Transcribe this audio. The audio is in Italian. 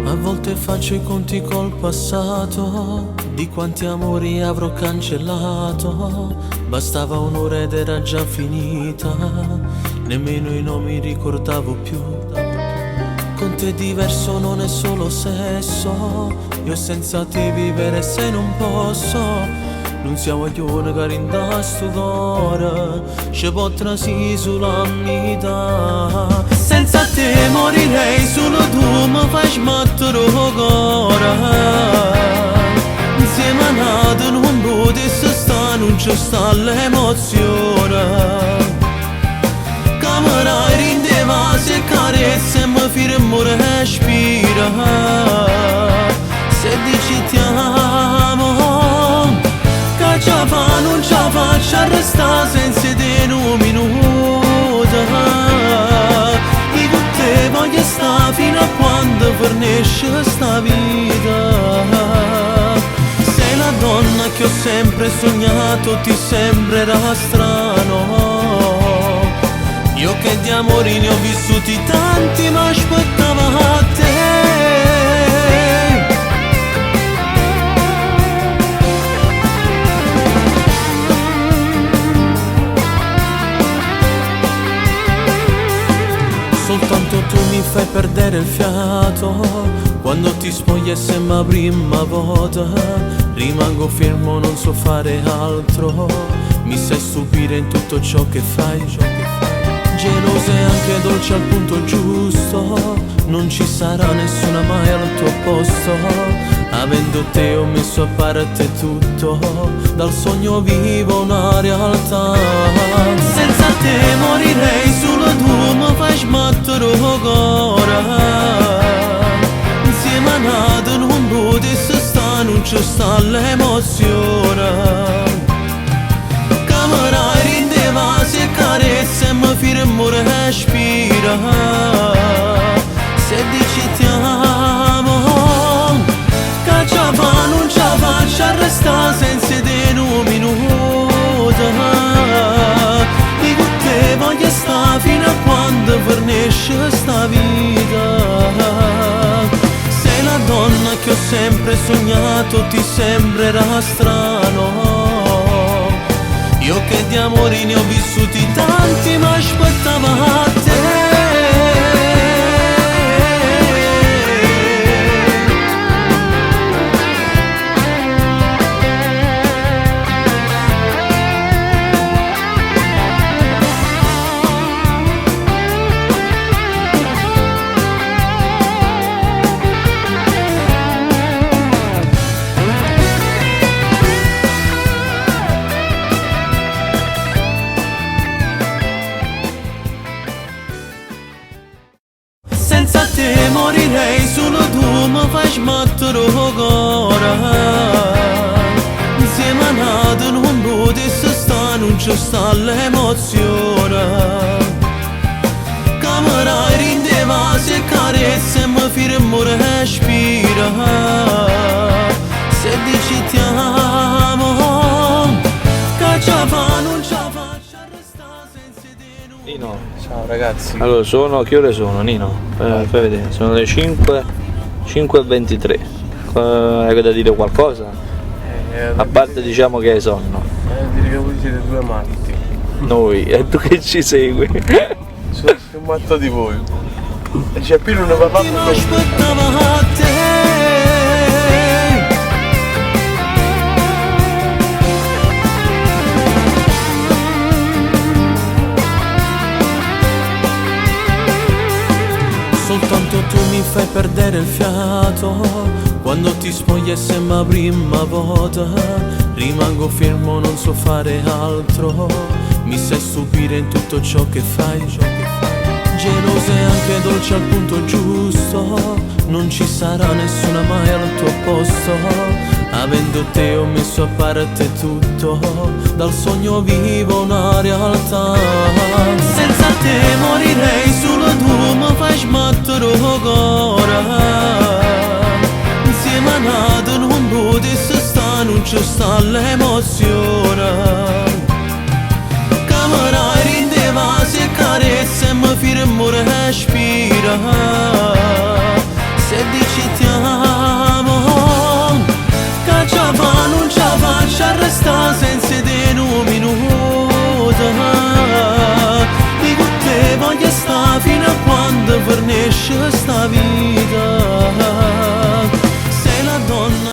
A volte faccio i conti col passato, di quanti amori avrò cancellato. Bastava un'ora ed era già finita, nemmeno i nomi ricordavo più. Con te diverso non è solo sesso, io senza te vivere se non posso. Non siamo guaglione che rinda sto cuore, ci può trasì sulla vita. Senza te morirei, solo tu mi fai smettere il cuore. Insieme a nato non potesse sta, non ci sta l'emozione. Camera rindeva se carezze mi firmo respira. Se dici ti amo, che ci fa non ci faccio arrestare senza te in un minuto. Io con te voglio stare fino a quando fornisce sta vita. Sei la donna che ho sempre sognato, ti sembrerà strano. Io che di amori ne ho vissuti tanti, ma aspettavo a te. Soltanto tu mi fai perdere il fiato, quando ti spogli è sempre la prima volta. Rimango fermo, non so fare altro, mi sai stupire in tutto ciò che fai. Gelosa e anche dolce al punto giusto, non ci sarà nessuna mai al tuo posto. Avendo te ho messo a parte tutto, dal sogno vivo una realtà. Senza te morirei, solo tu mi fai smettere il cuore. Insieme a nato non potesse sta, non ci sta l'emozione. Camera rindeva se carezze mi firmo respira. Se dici ti amo, che ci fa non ci faccio arrestare senza te in un minuto. Io con te voglio stare fino a quando fornisce sta vita. Sei la donna che ho sempre sognato, ti sembrerà strano. Io che di amori ne ho vissuti tanti, ma aspettavo a te. Senza te morirei, solo tu mi fai smettere il cuore. Insieme a nato non potesse sta, non ci sta l'emozione. Camera rindeva se carezze mi firmo respira. Se dici ti amo, che ci fa non ci faccio arrestare senza te. Nino, Ciao ragazzi. allora che ore sono Nino? Fai vedere, sono le 5:23. Hai da dire qualcosa? A parte diciamo che hai sonno. Dire che voi siete due matti. Noi, e tu che ci segui? Sono più matto di voi. E c'è più una papà Mi aspettavo a te. Soltanto tu mi fai perdere il fiato, quando ti spogli è sempre la prima volta. Rimango fermo, non so fare altro, mi sai stupire in tutto ciò che fai. Gelosa e anche dolce al punto giusto, non ci sarà nessuna mai al tuo posto. Avendo te ho messo a parte tutto, dal sogno vivo una realtà. Senza te morirei, solo tu mi fai smattere il cuore. Insieme a nato non potessi stare, non ci sta l'emozione. Camerai rindeva se carezze e mi firmo respiro.